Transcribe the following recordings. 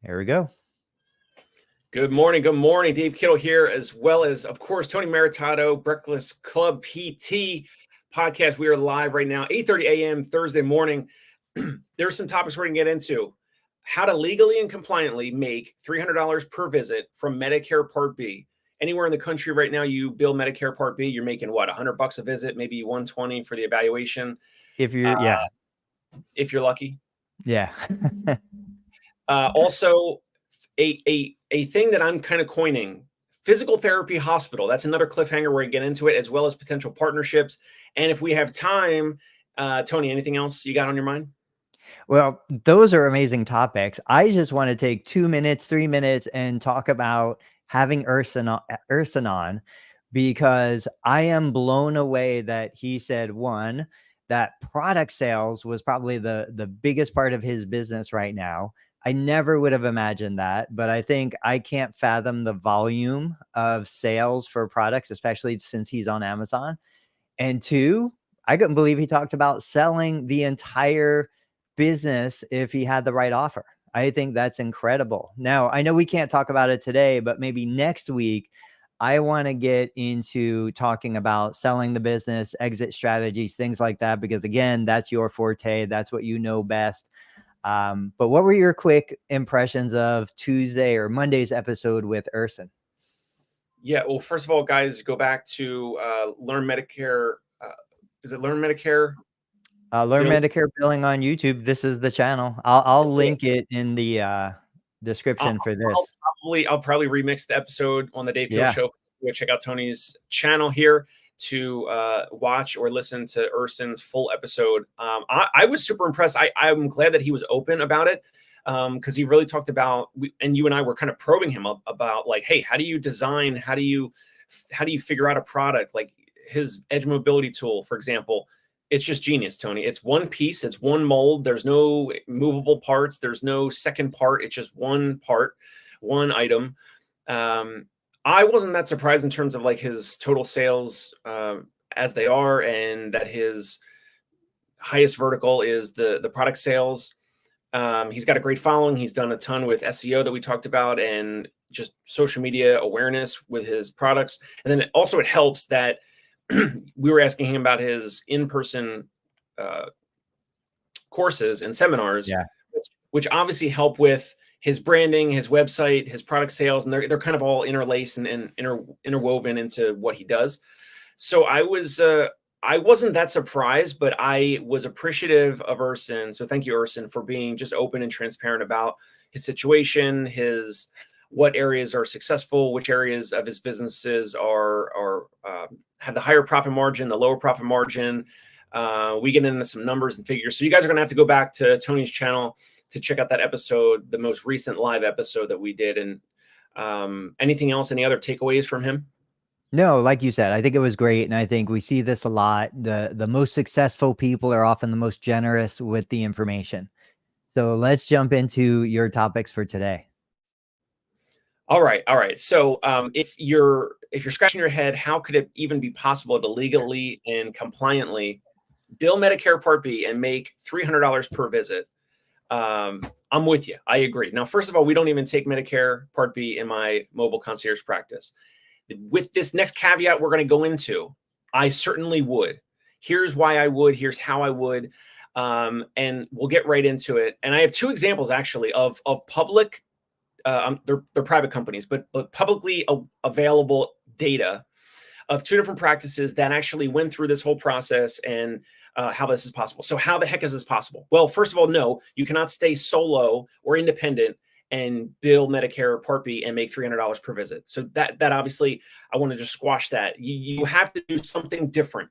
Here we go. Good morning. Good morning. Dave Kittle here, as well as, of course, Tony Maritato, Breakfast Club PT podcast. We are live right now, 8:30 a.m. Thursday morning. There's some topics we're going to get into. How to legally and compliantly make $300 per visit from Medicare Part B. Anywhere in the country right now, you bill Medicare Part B, you're making what, $100 a visit, maybe $120 for the evaluation. If you're, if you're lucky. Yeah. Also, a thing that I'm kind of coining, physical therapy hospital. That's another cliffhanger where I get into it, as well as potential partnerships. And if we have time, Tony, anything else you got on your mind? Well, those are amazing topics. I just want to take 2 minutes, 3 minutes and talk about having Urson on, because I am blown away that he said, one, that product sales was probably the biggest part of his business right now. I never would have imagined that, but I think I can't fathom the volume of sales for products, especially since he's on Amazon. And two, I couldn't believe he talked about selling the entire business if he had the right offer. I think that's incredible. Now, I know we can't talk about it today, but maybe next week, I want to get into talking about selling the business, exit strategies, things like that, because again, that's your forte. That's what you know best. But what were your quick impressions of Tuesday or Monday's episode with Urson? Yeah, well, first of all, guys, go back to Learn Medicare. Is it Learn Medicare? Learn Medicare Billing on YouTube. This is the channel. I'll link it in the description for this. I'll probably remix the episode on the Dave Kittle Show. Go check out Tony's channel here to watch or listen to Urson's full episode. I was super impressed. I'm glad that he was open about it, because he really talked about, and you and I were kind of probing him about, like, hey, how do you design? How do you figure out a product? Like his edge mobility tool, for example, it's just genius, Tony. It's one piece, it's one mold. There's no movable parts. There's no second part. It's just one part, one item. I wasn't that surprised in terms of like his total sales as they are, and that his highest vertical is the product sales. He's got a great following. He's done a ton with SEO that we talked about, and just social media awareness with his products. And then it helps that we were asking him about his in-person courses and seminars, which obviously help with his branding, his website, his product sales, and they're kind of all interlaced and interwoven into what he does. So I wasn't that surprised, but I was appreciative of Urson. So thank you, Urson, for being just open and transparent about his situation, what areas are successful, which areas of his businesses are have the higher profit margin, the lower profit margin. We get into some numbers and figures. So you guys are going to have to go back to Tony's channel to check out that episode, the most recent live episode that we did. And anything else, any other takeaways from him? No, like you said, I think it was great. And I think we see this a lot. The most successful people are often the most generous with the information. So let's jump into your topics for today. All right. So if you're scratching your head, how could it even be possible to legally and compliantly bill Medicare Part B and make $300 per visit? I'm with you. I agree. Now, first of all, we don't even take Medicare Part B in my mobile concierge practice. With this next caveat we're going to go into, I certainly would. Here's why I would. Here's how I would. And we'll get right into it. And I have two examples, actually, of public, they're private companies, but publicly available data of two different practices that actually went through this whole process and how this is possible. So how the heck is this possible? Well, first of all, no, you cannot stay solo or independent and bill Medicare Part B and make $300 per visit. So that obviously, I want to just squash that. You have to do something different.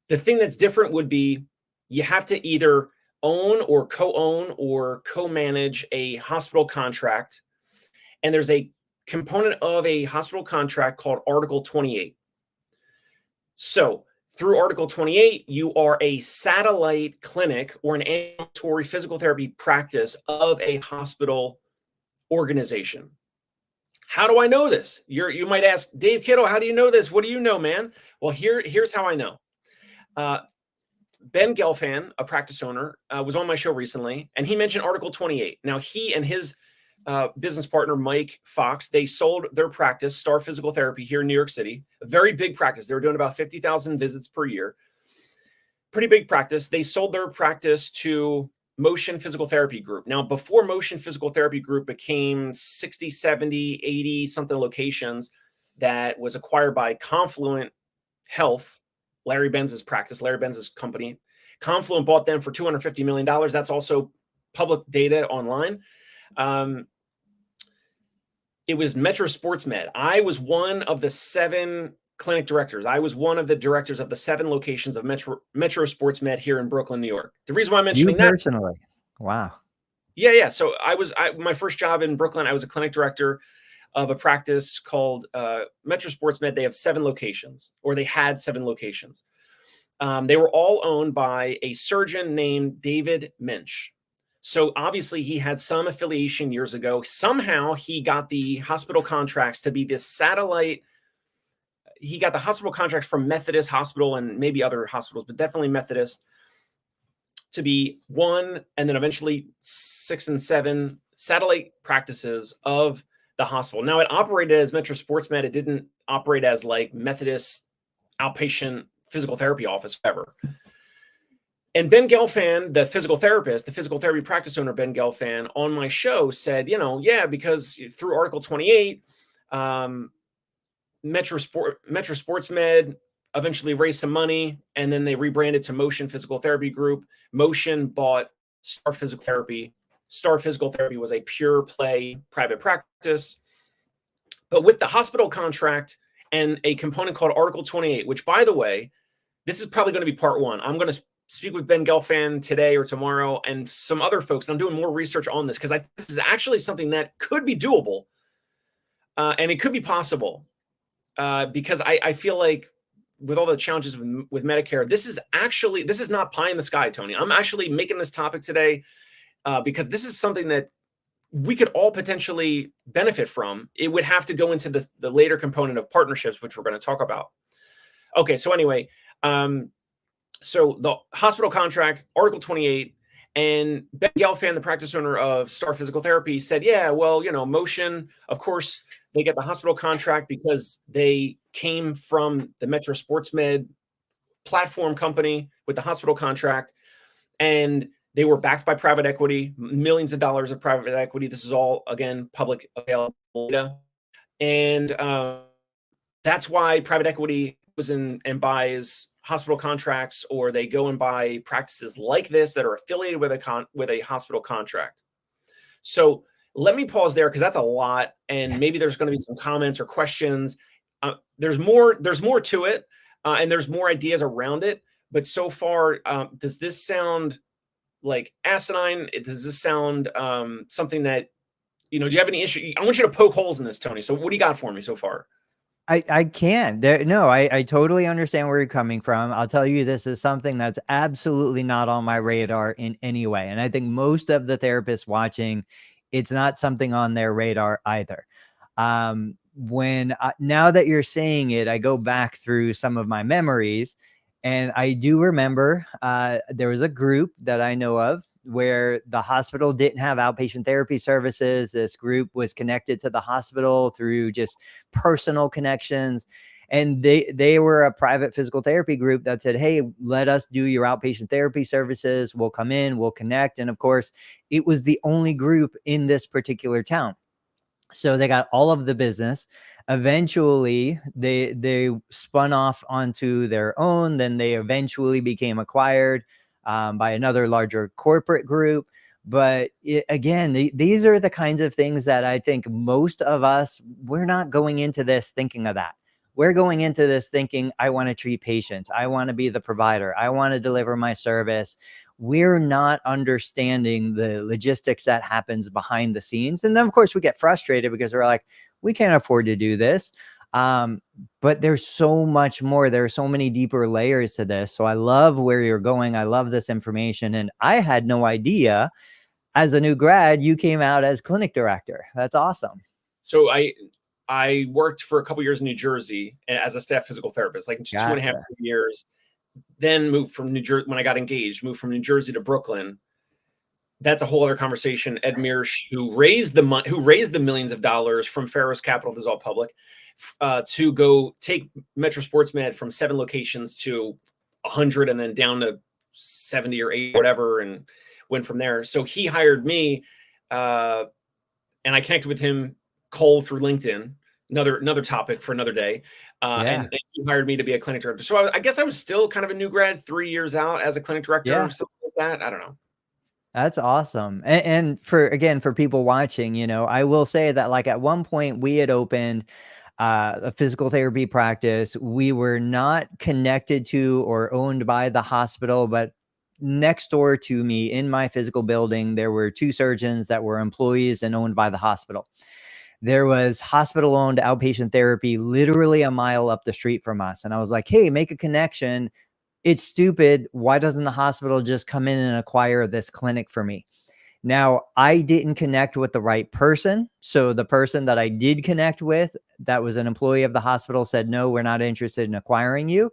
The thing that's different would be you have to either own or co-own or co-manage a hospital contract. And there's a component of a hospital contract called Article 28. So through Article 28, you are a satellite clinic or an ambulatory physical therapy practice of a hospital organization. How do I know this? You might ask, Dave Kittle, how do you know this? What do you know, man? Well, here's how I know. Ben Gelfand, a practice owner, was on my show recently, and he mentioned Article 28. Now, he and his business partner, Mike Fox, they sold their practice, Star Physical Therapy, here in New York City, a very big practice. They were doing about 50,000 visits per year. Pretty big practice. They sold their practice to Motion Physical Therapy Group. Now, before Motion Physical Therapy Group became 60, 70, 80 something locations, that was acquired by Confluent Health, Larry Benz's practice, Larry Benz's company. Confluent bought them for $250 million. That's also public data online. It was Metro Sports Med. I was one of the 7 clinic directors. I was one of the directors of the 7 locations of Metro Sports Med here in Brooklyn, New York. The reason why I'm mentioning that, personally, wow. Yeah. So my first job in Brooklyn, I was a clinic director of a practice called Metro Sports Med. They have 7 locations, or they had 7 locations. They were all owned by a surgeon named David Minch. So obviously he had some affiliation years ago. Somehow he got the hospital contracts to be this satellite. He got the hospital contracts from Methodist Hospital and maybe other hospitals, but definitely Methodist, to be 1 and then eventually 6 and 7 satellite practices of the hospital. Now, it operated as Metro Sports Med. It didn't operate as like Methodist outpatient physical therapy office, whatever. And Ben Gelfand, the physical therapist, the physical therapy practice owner, Ben Gelfand, on my show said, yeah, because through Article 28, Metro Sports Med eventually raised some money, and then they rebranded to Motion Physical Therapy Group. Motion bought Star Physical Therapy. Star Physical Therapy was a pure play private practice. But with the hospital contract and a component called Article 28, which, by the way, this is probably going to be part 1. I'm going to speak with Ben Gelfand today or tomorrow and some other folks. I'm doing more research on this because this is actually something that could be doable, and it could be possible, because I feel like with all the challenges with Medicare, this is not pie in the sky, Tony. I'm actually making this topic today because this is something that we could all potentially benefit from. It would have to go into the later component of partnerships, which we're going to talk about. Okay, so anyway, so the hospital contract, Article 28, and Ben Gelfand, the practice owner of Star Physical Therapy, said, yeah, well, Motion, of course, they get the hospital contract because they came from the Metro Sports Med platform company with the hospital contract, and they were backed by private equity, millions of dollars of private equity. This is all, again, public available data. And that's why private equity goes in and buys hospital contracts, or they go and buy practices like this that are affiliated with a hospital contract. So let me pause there because that's a lot, and maybe there's going to be some comments or questions. There's more to it, and there's more ideas around it. But so far, does this sound like asinine? Does this sound something that, do you have any issue? I want you to poke holes in this, Tony. So what do you got for me so far? I can. I totally understand where you're coming from. I'll tell you, this is something that's absolutely not on my radar in any way. And I think most of the therapists watching, it's not something on their radar either. Now that you're saying it, I go back through some of my memories, and I do remember there was a group that I know of where the hospital didn't have outpatient therapy services. This group was connected to the hospital through just personal connections. And they were a private physical therapy group that said, hey, let us do your outpatient therapy services. We'll come in, we'll connect. And of course, it was the only group in this particular town. So they got all of the business. Eventually, they spun off onto their own. Then they eventually became acquired by another larger corporate group. But again, these are the kinds of things that I think most of us, we're not going into this thinking of that. We're going into this thinking, I want to treat patients. I want to be the provider. I want to deliver my service. We're not understanding the logistics that happens behind the scenes. And then, of course, we get frustrated because we're like, we can't afford to do this. But there's so much more. There are so many deeper layers to this. So I love where you're going. I love this information. And I had no idea, as a new grad, you came out as clinic director. That's awesome. So I worked for a couple years in New Jersey as a staff physical therapist, like 2.5 3 years. Then moved from New Jersey when I got engaged, moved from New Jersey to Brooklyn. that's a whole other conversation. Ed Mearsh, who raised the millions of dollars from Pharaoh's Capital, this is all public, to go take Metro Sports Med from 7 locations to 100 and then down to 70 or 80, whatever, and went from there. So he hired me, and I connected with him cold through LinkedIn. Another topic for another day. And he hired me to be a clinic director. So I guess I was still kind of a new grad, 3 years out as a clinic director or something like that. I don't know. That's awesome. And for people watching, you know, I will say that like at one point we had opened a physical therapy practice. We were not connected to or owned by the hospital, but next door to me in my physical building, there were 2 surgeons that were employees and owned by the hospital. There was hospital owned outpatient therapy literally a mile up the street from us. And I was like, hey, make a connection. It's stupid. Why doesn't the hospital just come in and acquire this clinic for me? Now, I didn't connect with the right person. So the person that I did connect with, that was an employee of the hospital, said, no, we're not interested in acquiring you.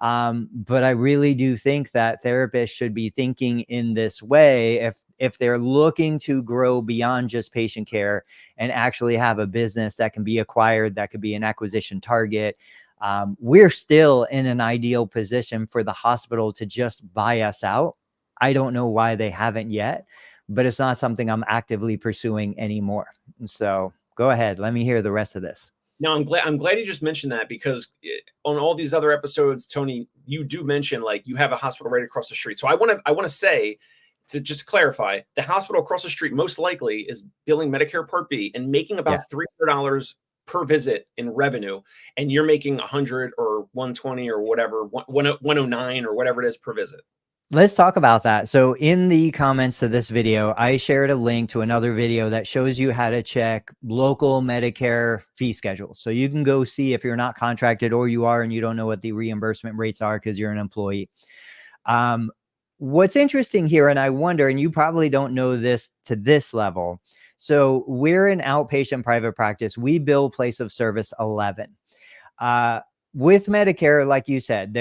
But I really do think that therapists should be thinking in this way if they're looking to grow beyond just patient care and actually have a business that can be acquired, that could be an acquisition target. We're still in an ideal position for the hospital to just buy us out. I don't know why they haven't yet, but it's not something I'm actively pursuing anymore. So go ahead. Let me hear the rest of this. No, I'm glad you just mentioned that, because on all these other episodes, Tony, you do mention like you have a hospital right across the street. So I want to say, to just clarify, the hospital across the street most likely is billing Medicare Part B and making about $300 per visit in revenue, and you're making 100 or 120 or whatever, 109 or whatever it is per visit. Let's talk about that. So in the comments to this video, I shared a link to another video that shows you how to check local Medicare fee schedules. So you can go see if you're not contracted, or you are and you don't know what the reimbursement rates are because you're an employee. What's interesting here, and I wonder, and you probably don't know this to this level. So we're an outpatient private practice. We bill place of service 11. With Medicare, like you said,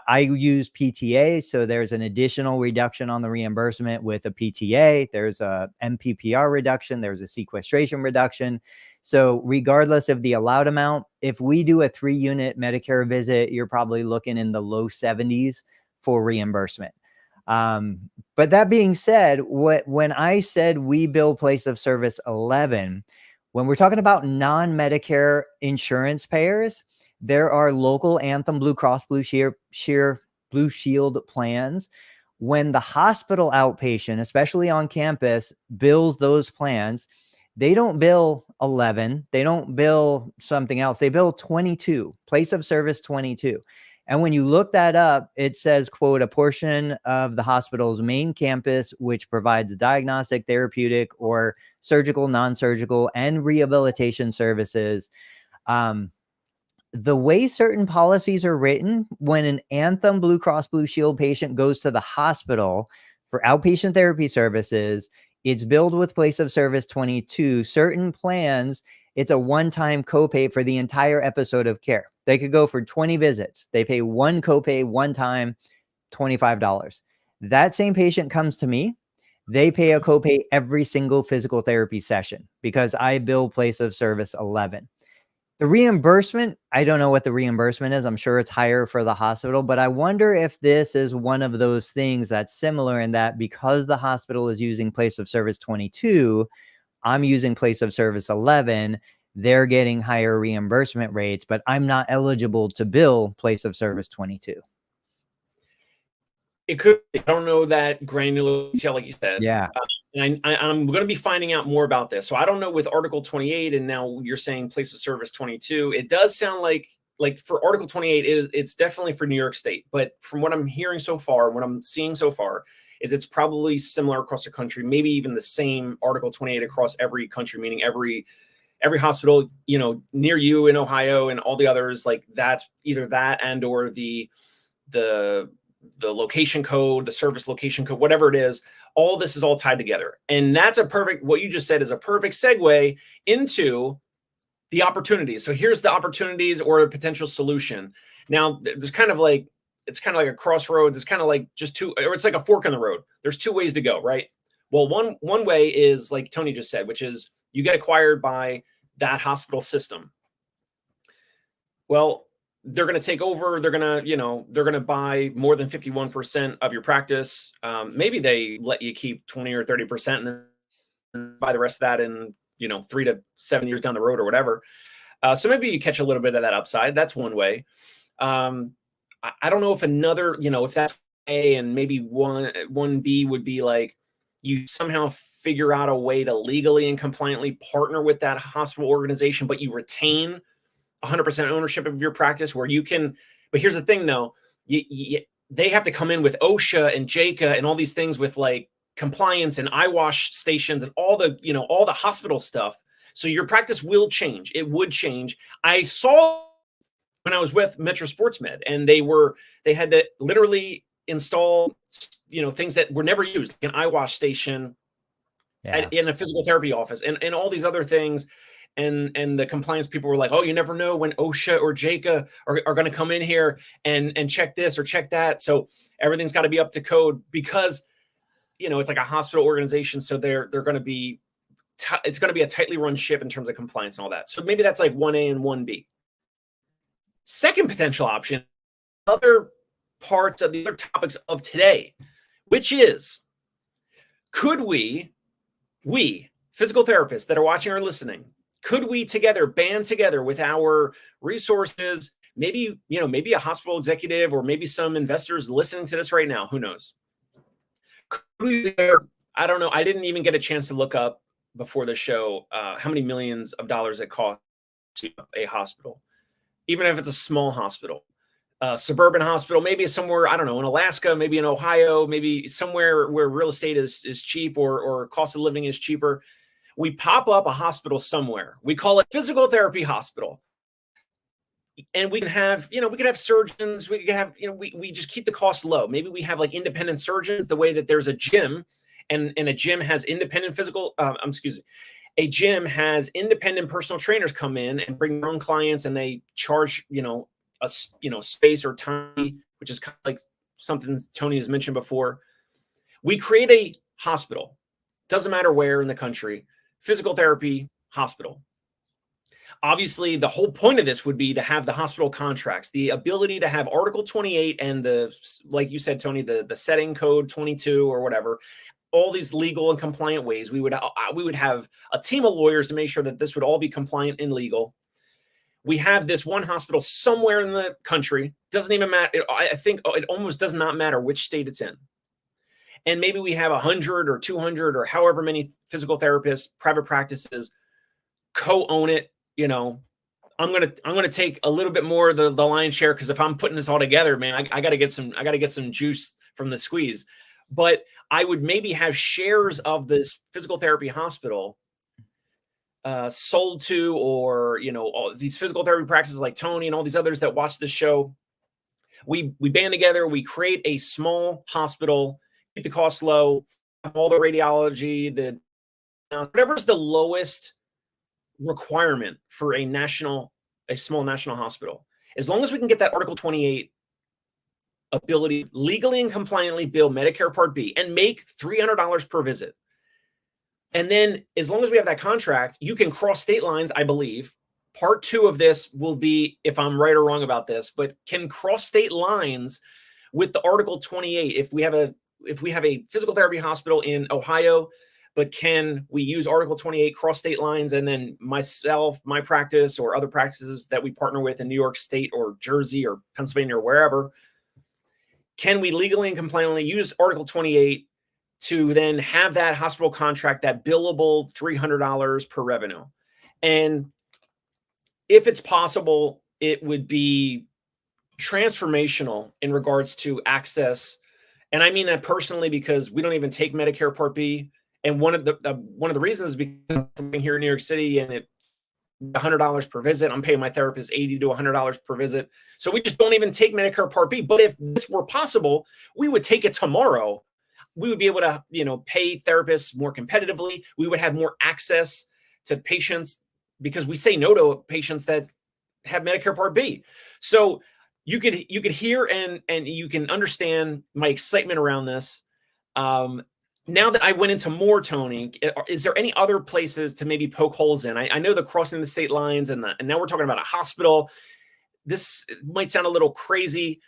I use PTA, so there's an additional reduction on the reimbursement with a PTA. There's a MPPR reduction. There's a sequestration reduction. So regardless of the allowed amount, if we do a 3-unit Medicare visit, you're probably looking in the low 70s for reimbursement. But that being said, when I said we bill place of service 11, when we're talking about non-Medicare insurance payers, there are local Anthem Blue Cross Blue Shield plans. When the hospital outpatient, especially on campus, bills those plans, they don't bill 11. They don't bill something else. They bill 22, place of service 22. And when you look that up, it says, quote, a portion of the hospital's main campus, which provides diagnostic, therapeutic, or surgical, non-surgical, and rehabilitation services. The way certain policies are written, when an Anthem Blue Cross Blue Shield patient goes to the hospital for outpatient therapy services, it's billed with place of service 22. Certain plans, it's a one-time copay for the entire episode of care. They could go for 20 visits. They pay one copay, one time, $25. That same patient comes to me. They pay a copay every single physical therapy session because I bill place of service 11. The reimbursement, I don't know what the reimbursement is. I'm sure it's higher for the hospital, but I wonder if this is one of those things that's similar in that because the hospital is using place of service 22, I'm using place of service 11, they're getting higher reimbursement rates, but I'm not eligible to bill place of service 22. It could be. I don't know that granular detail, like you said. Yeah. And I'm going to be finding out more about this. So I don't know with Article 28, and now you're saying place of service 22. It does sound like for Article 28, it's definitely for New York State. But from what I'm hearing so far, what I'm seeing so far, is it's probably similar across the country, maybe even the same Article 28 across every country, meaning every hospital, you know, near you in Ohio and all the others, like that's either that and or the location code, the service location code, whatever it is, all this is all tied together. And that's what you just said is a perfect segue into the opportunities. So here's the opportunities or a potential solution. Now there's kind of like, it's kind of like a crossroads. It's kind of like just two, or it's like a fork in the road. There's two ways to go, right? Well, one way is like Tony just said, which is you get acquired by that hospital system. Well, they're going to take over. They're going to, they're going to buy more than 51% of your practice. Maybe they let you keep 20 or 30% and then buy the rest of that in, 3 to 7 years down the road or whatever. So maybe you catch a little bit of that upside. That's one way. I don't know if another, if that's A, and maybe one B would be like you somehow figure out a way to legally and compliantly partner with that hospital organization, but you retain 100% ownership of your practice where you can. But here's the thing though, they have to come in with OSHA and JACA and all these things with like compliance and eyewash stations and all the, all the hospital stuff. So your practice will change. It would change. I saw when I was with Metro Sports Med, and they had to literally install, things that were never used, like an eyewash station in a physical therapy office and all these other things. And the compliance people were like, oh, you never know when OSHA or JACA are going to come in here and check this or check that. So everything's got to be up to code because, it's like a hospital organization. So they're going to be, it's going to be a tightly run ship in terms of compliance and all that. So maybe that's like 1A and 1B. Second potential option, other parts of the other topics of today, which is, could we physical therapists that are watching or listening, could we band together with our resources, maybe a hospital executive or maybe some investors listening to this right now, who knows? I don't know. I didn't even get a chance to look up before the show how many millions of dollars it costs to a hospital, even if it's a small hospital, suburban hospital, maybe somewhere, I don't know, in Alaska, maybe in Ohio, maybe somewhere where real estate is cheap or cost of living is cheaper. We pop up a hospital somewhere. We call it physical therapy hospital. And we can have, we could have surgeons. We could have, we just keep the cost low. Maybe we have like independent surgeons, the way that there's a gym and a gym has independent a gym has independent personal trainers come in and bring their own clients and they charge, a space or time, which is kind of like something Tony has mentioned before. We create a hospital, doesn't matter where in the country, physical therapy hospital. Obviously, the whole point of this would be to have the hospital contracts, the ability to have Article 28 and like you said, Tony, the setting code 22 or whatever, all these legal and compliant ways. We would have a team of lawyers to make sure that this would all be compliant and legal. We have this one hospital somewhere in the country. Doesn't even matter. I think it almost does not matter which state it's in. And maybe we have 100 or 200 or however many physical therapists, private practices, co-own it. I'm gonna take a little bit more of the lion's share because if I'm putting this all together, man, I gotta get some juice from the squeeze. But I would maybe have shares of this physical therapy hospital sold to, or all these physical therapy practices like Tony and all these others that watch this show. We band together, we create a small hospital, keep the cost low, all the radiology, whatever's the lowest requirement for a small national hospital. As long as we can get that Article 28 ability legally and compliantly bill Medicare Part B and make $300 per visit. And then as long as we have that contract, you can cross state lines, I believe. Part 2 of this will be, if I'm right or wrong about this, but can cross state lines with the Article 28. If we have a physical therapy hospital in Ohio, but can we use Article 28 cross state lines, and then myself, my practice, or other practices that we partner with in New York State or Jersey or Pennsylvania or wherever, can we legally and compliantly use Article 28 to then have that hospital contract, that billable $300 per revenue? And if it's possible, it would be transformational in regards to access. And I mean that personally because we don't even take Medicare Part B. And one of the reasons is because I'm here in New York City and it $100 per visit. I'm paying my therapist $80 to $100 per visit. So we just don't even take Medicare Part B. But if this were possible, we would take it tomorrow. We would be able to, pay therapists more competitively. We would have more access to patients because we say no to patients that have Medicare Part B. So you could hear and you can understand my excitement around this. now that I went into more, Tony, is there any other places to maybe poke holes in? I know the crossing the state lines, and now we're talking about a hospital. This might sound a little crazy.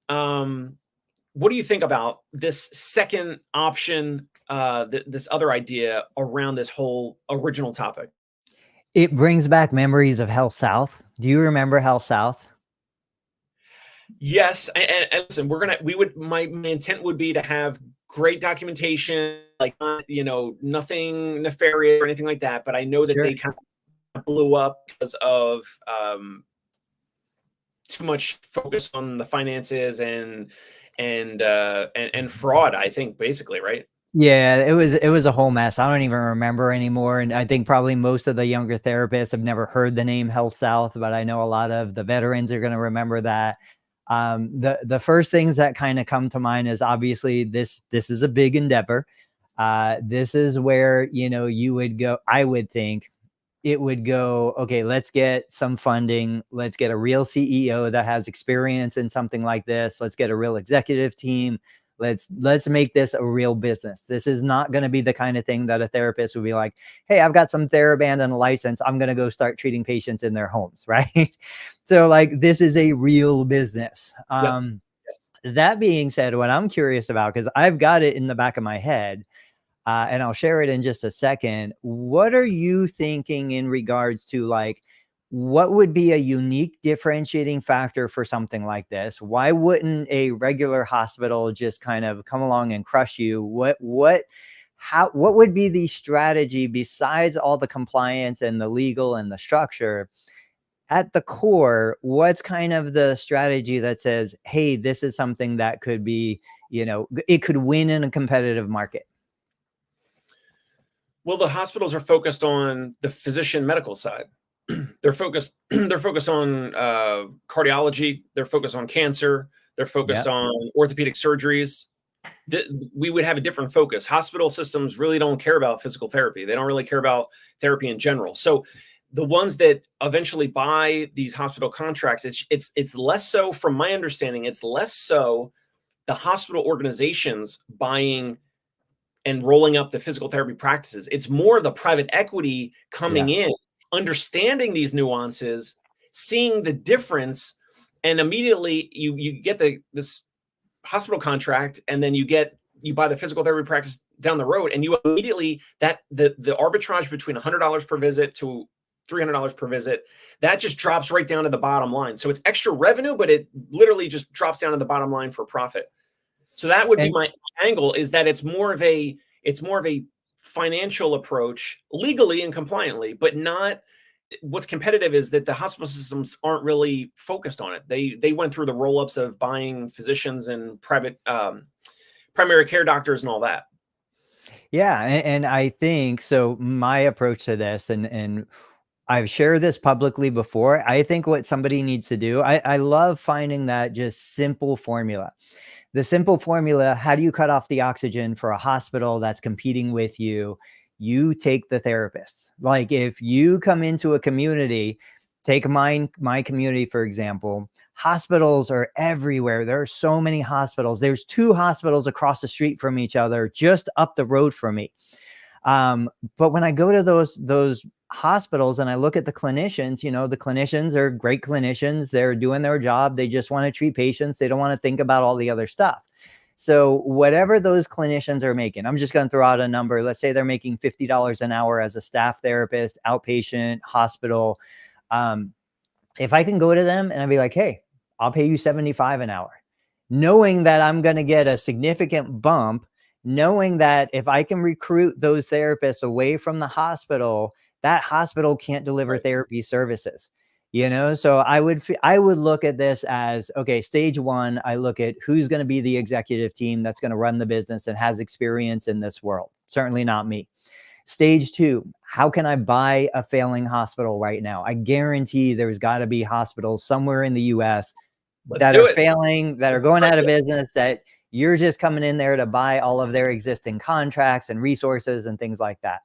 What do you think about this second option, this other idea around this whole original topic? It brings back memories of Health South. Do you remember Health South? Yes, and listen, my intent would be to have great documentation, like, nothing nefarious or anything like that. But I know that Sure. they kind of blew up because of too much focus on the finances and fraud. I think basically, right? Yeah, it was a whole mess. I don't even remember anymore, and I think probably most of the younger therapists have never heard the name Health South, but I know a lot of the veterans are gonna remember that. The first things that kinda come to mind is obviously this is a big endeavor. This is where, you would go. I would think it would go, okay, let's get some funding. Let's get a real CEO that has experience in something like this. Let's get a real executive team. Let's make this a real business. This is not going to be the kind of thing that a therapist would be like, hey, I've got some TheraBand and a license. I'm going to go start treating patients in their homes, right? So like this is a real business. Yep. Yes. That being said, what I'm curious about, because I've got it in the back of my head, and I'll share it in just a second. What are you thinking in regards to like, what would be a unique differentiating factor for something like this? Why wouldn't a regular hospital just kind of come along and crush you? What would be the strategy besides all the compliance and the legal and the structure? At the core, what's kind of the strategy that says, hey, this is something that could be, it could win in a competitive market? Well, the hospitals are focused on the physician medical side. They're focused. They're focused on cardiology. They're focused on cancer. They're Yeah. focused on orthopedic surgeries. We would have a different focus. Hospital systems really don't care about physical therapy. They don't really care about therapy in general. So the ones that eventually buy these hospital contracts, it's less so, from my understanding, it's less so the hospital organizations buying and rolling up the physical therapy practices. It's more the private equity coming Yeah. in, understanding these nuances, seeing the difference, and immediately you get this hospital contract, and then you buy the physical therapy practice down the road, and you immediately, that the arbitrage between $100 per visit to $300 per visit, that just drops right down to the bottom line. So it's extra revenue, but it literally just drops down to the bottom line for profit. So that would be And my angle, is that it's more of a financial approach, legally and compliantly, but not. What's competitive is that the hospital systems aren't really focused on it. They went through the roll-ups of buying physicians and private primary care doctors and all that. yeah, and I think so. My approach to this, and I've shared this publicly before. I think what somebody needs to do, I love finding that just simple formula. The simple formula, how do you cut off the oxygen for a hospital that's competing with you? You take the therapists. Like if you come into a community, take my community, for example, hospitals are everywhere. There are so many hospitals. There's 2 hospitals across the street from each other, just up the road from me. But when I go to those hospitals and I look at the clinicians, the clinicians are great clinicians. They're doing their job. They just want to treat patients. They don't want to think about all the other stuff. So whatever those clinicians are making, I'm just going to throw out a number. Let's say they're making $50 an hour as a staff therapist, outpatient, hospital. If I can go to them and I'd be like, hey, I'll pay you 75 an hour, knowing that I'm going to get a significant bump, knowing that if I can recruit those therapists away from the hospital, that hospital can't deliver Right. therapy services. So I would look at this as, okay, stage 1, I look at who's going to be the executive team that's going to run the business and has experience in this world. Certainly not me. Stage 2, how can I buy a failing hospital right now? I guarantee there's got to be hospitals somewhere in the US Let's that do are it. failing, that are going out of business, that you're just coming in there to buy all of their existing contracts and resources and things like that.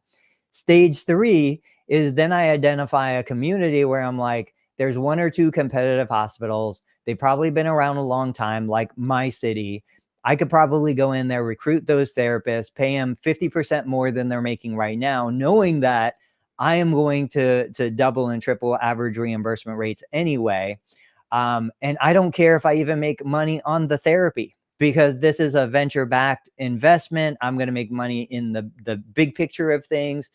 Stage 3 is then I identify a community where I'm like, there's 1 or 2 competitive hospitals. They've probably been around a long time, like my city. I could probably go in there, recruit those therapists, pay them 50% more than they're making right now, knowing that I am going to double and triple average reimbursement rates anyway. And I don't care if I even make money on the therapy, because this is a venture-backed investment. I'm going to make money in the big picture of things.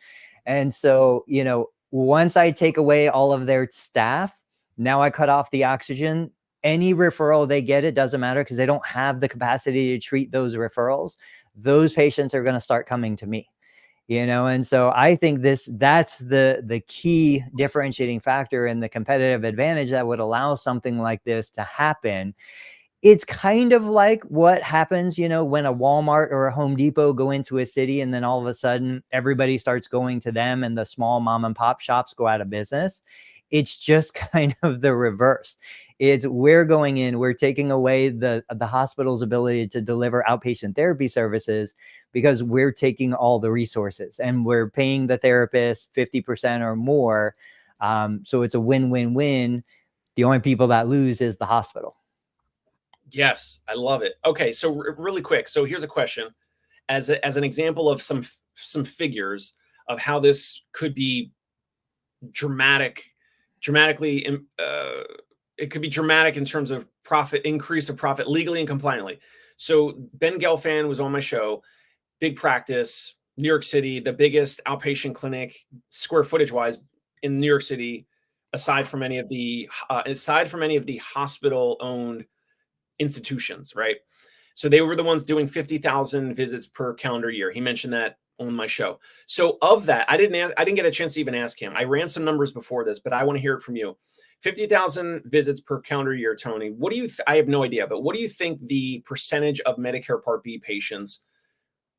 And so, you know, once I take away all of their staff, now I cut off the oxygen. Any referral they get, it doesn't matter, because they don't have the capacity to treat those referrals. Those patients are going to start coming to me. You know, and so I think that's the key differentiating factor and the competitive advantage that would allow something like this to happen. It's kind of like what happens, you know, when a Walmart or a Home Depot go into a city and then all of a sudden everybody starts going to them and the small mom and pop shops go out of business. It's just kind of the reverse. It's we're going in, we're taking away the hospital's ability to deliver outpatient therapy services because we're taking all the resources and we're paying the therapist 50% or more. So it's a win-win-win. The only people that lose is the hospital. Yes, I love it. Okay, so really quick. So here's a question, as an example of some figures of how this could be dramatically. It could be dramatic in terms of increase of profit legally and compliantly. So Ben Gelfand was on my show. Big practice, New York City, the biggest outpatient clinic square footage wise in New York City, aside from any of the hospital owned institutions, right? So they were the ones doing 50,000 visits per calendar year. He mentioned that on my show. So of that, I didn't get a chance to even ask him. I ran some numbers before this, but I want to hear it from you. 50,000 visits per calendar year, Tony. What do you? I have no idea, but what do you think the percentage of Medicare Part B patients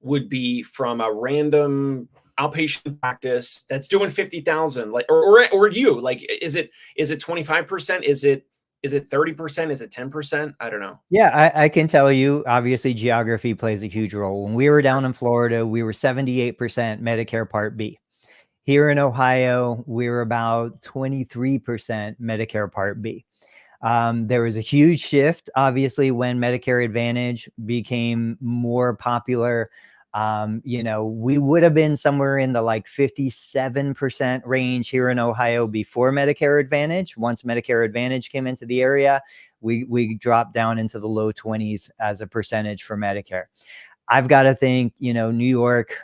would be from a random outpatient practice that's doing 50,000? Like, or you? Like, is it 25%? Is it 30%? Is it 10%? I don't know. Yeah, I can tell you, obviously, geography plays a huge role. When we were down in Florida, we were 78% Medicare Part B. Here in Ohio, we were about 23% Medicare Part B. There was a huge shift, obviously, when Medicare Advantage became more popular. You know, we would have been somewhere in the like 57% range here in Ohio before Medicare Advantage. Once Medicare Advantage came into the area, we dropped down into the low 20s as a percentage for Medicare. I've got to think, you know, New York,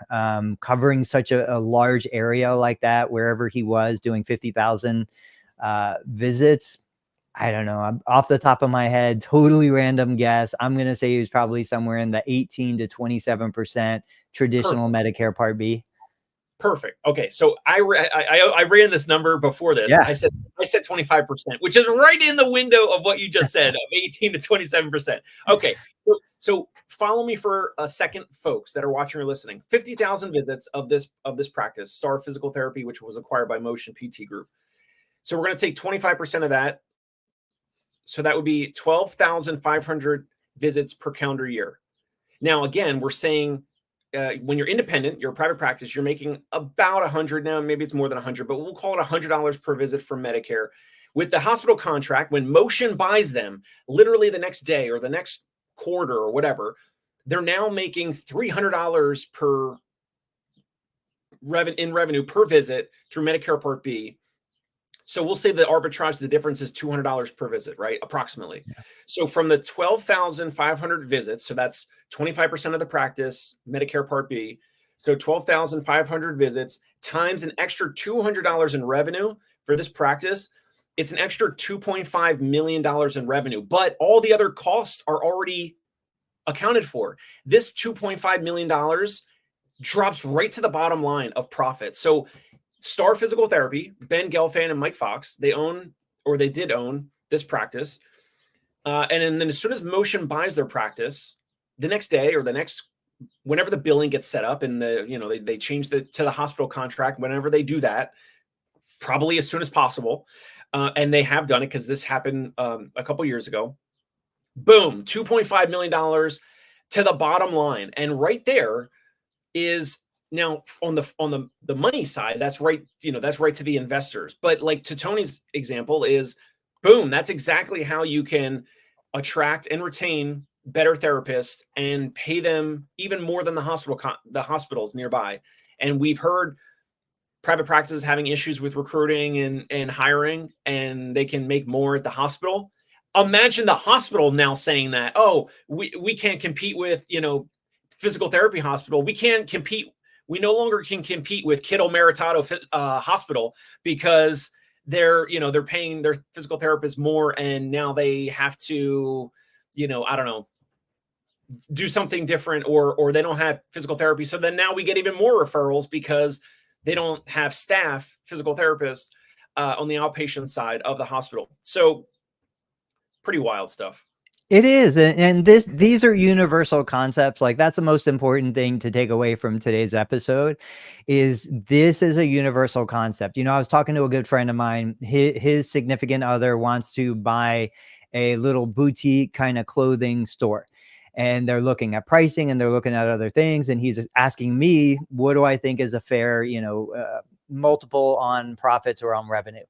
covering such a large area like that, wherever he was doing 50,000 visits. I don't know. I'm off the top of my head, totally random guess. I'm going to say he was probably somewhere in the 18 to 27% traditional Perfect. Medicare Part B. Perfect. Okay, so I ran this number before this. Yeah. I said 25%, which is right in the window of what you just said of 18 to 27%. Okay, so follow me for a second, folks that are watching or listening. 50,000 visits of this practice, Star Physical Therapy, which was acquired by Motion PT Group. So we're going to take 25% of that. So that would be 12,500 visits per calendar year. Now, again, we're saying when you're independent, you're a private practice, you're making about 100 now. Maybe it's more than 100, but we'll call it $100 per visit for Medicare. With the hospital contract, when Motion buys them, literally the next day or the next quarter or whatever, they're now making $300 in revenue per visit through Medicare Part B. So we'll say the arbitrage, the difference is $200 per visit, right? Approximately. Yeah. So from the 12,500 visits, so that's 25% of the practice, Medicare Part B. So 12,500 visits times an extra $200 in revenue for this practice. It's an extra $2.5 million in revenue, but all the other costs are already accounted for. This $2.5 million drops right to the bottom line of profit. So Star Physical Therapy, Ben Gelfand and Mike Fox, they did own this practice. And then as soon as Motion buys their practice, the next day or whenever the billing gets set up and they change to the hospital contract, whenever they do that, probably as soon as possible. And they have done it because this happened a couple years ago. Boom, $2.5 million to the bottom line. And right there is, now on the money side, that's right, that's right to the investors. But like to Tony's example is, boom, that's exactly how you can attract and retain better therapists and pay them even more than the hospitals nearby. And we've heard private practices having issues with recruiting and hiring, and they can make more at the hospital. Imagine the hospital now saying that, oh, we can't compete with, physical therapy hospital. We can't compete. We no longer can compete with Kittle Maritato hospital because they're paying their physical therapists more, and now they have to, I don't know, do something different, or they don't have physical therapy. So then now we get even more referrals because they don't have staff, physical therapists, on the outpatient side of the hospital. So pretty wild stuff. It is. And these are universal concepts. Like, that's the most important thing to take away from today's episode is this is a universal concept. I was talking to a good friend of mine. His significant other wants to buy a little boutique kind of clothing store, and they're looking at pricing and they're looking at other things. And he's asking me, what do I think is a fair, multiple on profits or on revenue?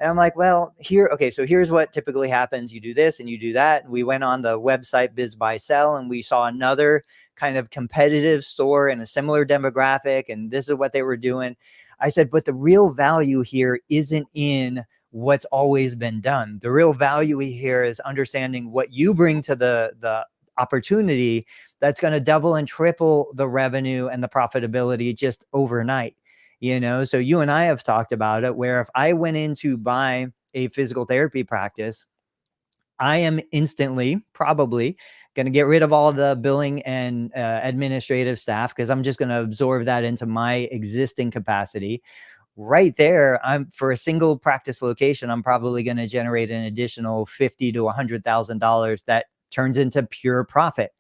And I'm like, well, so here's what typically happens. You do this and you do that. And we went on the website Biz Buy Sell, and we saw another kind of competitive store in a similar demographic, and this is what they were doing. I said, but the real value here isn't in what's always been done. The real value here is understanding what you bring to the opportunity that's going to double and triple the revenue and the profitability just overnight. So you and I have talked about it, where if I went in to buy a physical therapy practice, I am instantly probably going to get rid of all the billing and administrative staff, because I'm just going to absorb that into my existing capacity. Right there, for a single practice location, I'm probably going to generate an additional $50,000 to $100,000 that turns into pure profit,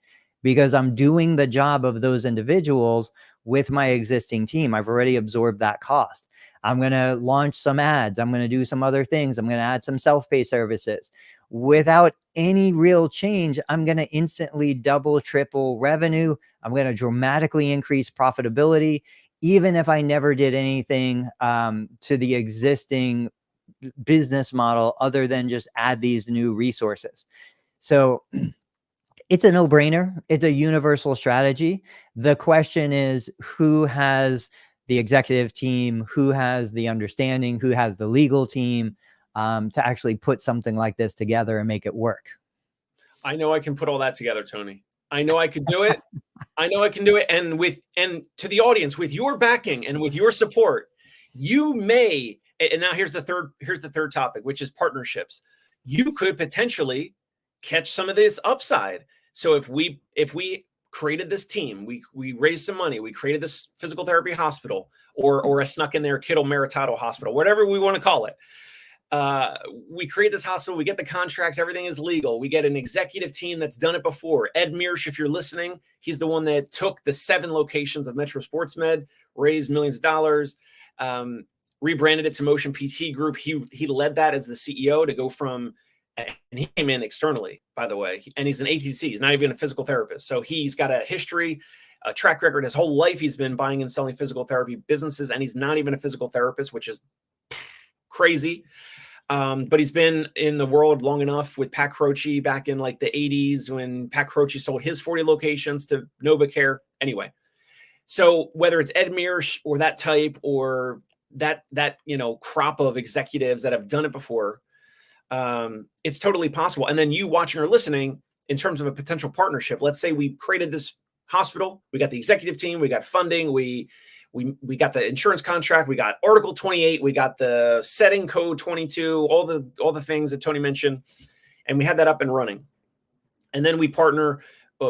because I'm doing the job of those individuals with my existing team. I've already absorbed that cost. I'm going to launch some ads. I'm going to do some other things. I'm going to add some self-pay services. Without any real change, I'm going to instantly double, triple revenue. I'm going to dramatically increase profitability, even if I never did anything to the existing business model other than just add these new resources. So it's a no-brainer. It's a universal strategy. The question is, who has the executive team, who has the understanding, who has the legal team to actually put something like this together and make it work? I know I can put all that together, Tony. I know I could do it. I know I can do it. And to the audience, with your backing and with your support, you may, and now here's the third topic, which is partnerships. You could potentially catch some of this upside. So if we created this team, we raised some money, we created this physical therapy hospital, or I snuck in there Kittle Maritato hospital, whatever we want to call it. We create this hospital, we get the contracts, everything is legal. We get an executive team that's done it before. Ed Mearsh, if you're listening, he's the one that took the 7 locations of Metro Sports Med, raised millions of dollars, rebranded it to Motion PT Group. He led that as the CEO to go from, and he came in externally, by the way, and he's an ATC. He's not even a physical therapist. So he's got a history, a track record. His whole life, he's been buying and selling physical therapy businesses, and he's not even a physical therapist, which is crazy. But he's been in the world long enough with Pat Croce back in like the 80s when Pat Croce sold his 40 locations to NovaCare. Anyway, so whether it's Ed Mearsh or that type, or that crop of executives that have done it before, it's totally possible. And then you watching or listening, in terms of a potential partnership, let's say we created this hospital, we got the executive team, we got funding, we got the insurance contract, we got Article 28, we got the setting code 22, all the things that Tony mentioned, and we had that up and running. And then we partner,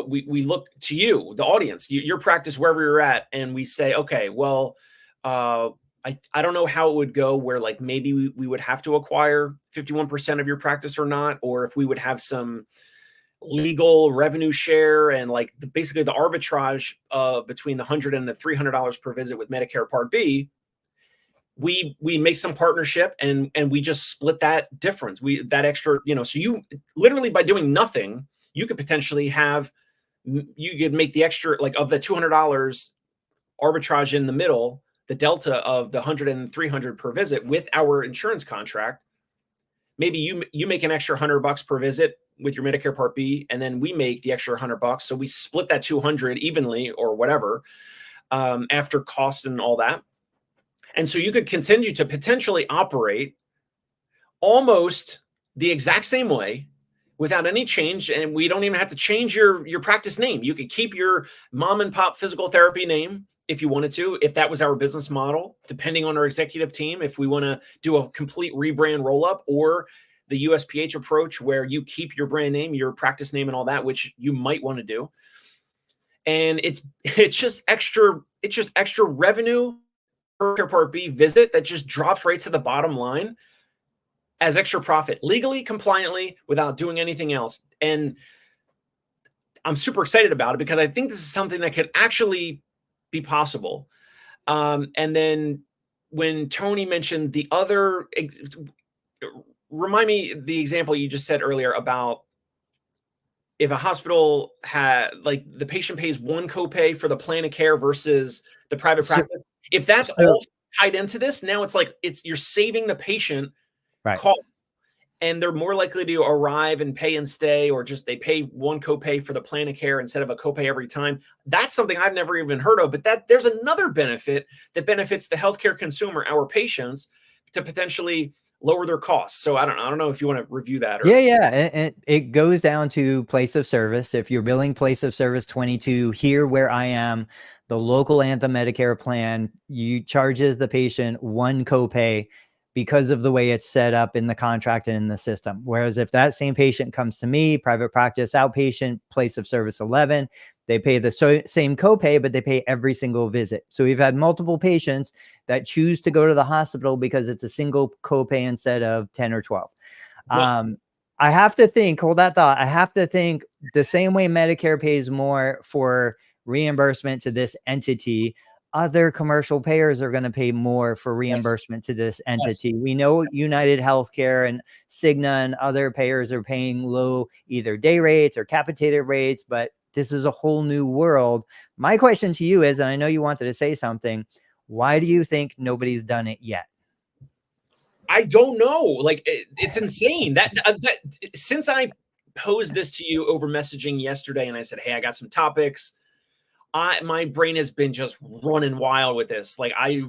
we look to you, the audience, your practice, wherever you're at, and we say, okay, well, I don't know how it would go, where like maybe we would have to acquire 51% of your practice or not, or if we would have some legal revenue share and like basically the arbitrage between the $100 and the $300 per visit with Medicare Part B. We make some partnership and we just split that difference. That extra, so you literally, by doing nothing, you could potentially you could make the extra, like of the $200 arbitrage in the middle, the delta of the $100 and $300 per visit with our insurance contract. Maybe you make an extra $100 per visit with your Medicare Part B, and then we make the extra $100. So we split that 200 evenly or whatever, after costs and all that. And so you could continue to potentially operate almost the exact same way without any change. And we don't even have to change your practice name. You could keep your mom and pop physical therapy name if you wanted to, if that was our business model, depending on our executive team, if we want to do a complete rebrand roll up, or the USPH approach where you keep your brand name, your practice name and all that, which you might want to do. And it's just extra revenue per Part B visit that just drops right to the bottom line as extra profit, legally, compliantly, without doing anything else. And I'm super excited about it because I think this is something that could actually be possible. And then when Tony mentioned the other, remind me the example you just said earlier about if a hospital had, like, the patient pays one copay for the plan of care versus the private practice. If that's all tied into this, now it's like you're saving the patient cost, and they're more likely to arrive and pay and stay, or just they pay one copay for the plan of care instead of a copay every time. That's something I've never even heard of, but there's another benefit that benefits the healthcare consumer, our patients, to potentially lower their costs. So I don't know if you want to review that. Or... Yeah. And it goes down to place of service. If you're billing place of service 22, here where I am, the local Anthem Medicare plan, you charges the patient one copay because of the way it's set up in the contract and in the system. Whereas if that same patient comes to me, private practice, outpatient, place of service 11, they pay the same copay, but they pay every single visit. So we've had multiple patients that choose to go to the hospital because it's a single copay instead of 10 or 12. Well, I have to think, hold that thought. I have to think the same way Medicare pays more for reimbursement to this entity, other commercial payers are going to pay more for reimbursement to this entity. Yes. We know United Healthcare and Cigna and other payers are paying low either day rates or capitated rates, but this is a whole new world. My question to you is, and I know you wanted to say something, why do you think nobody's done it yet? I don't know. Like, it's insane that since I posed this to you over messaging yesterday and I said, hey, I got some topics, my brain has been just running wild with this. Like, I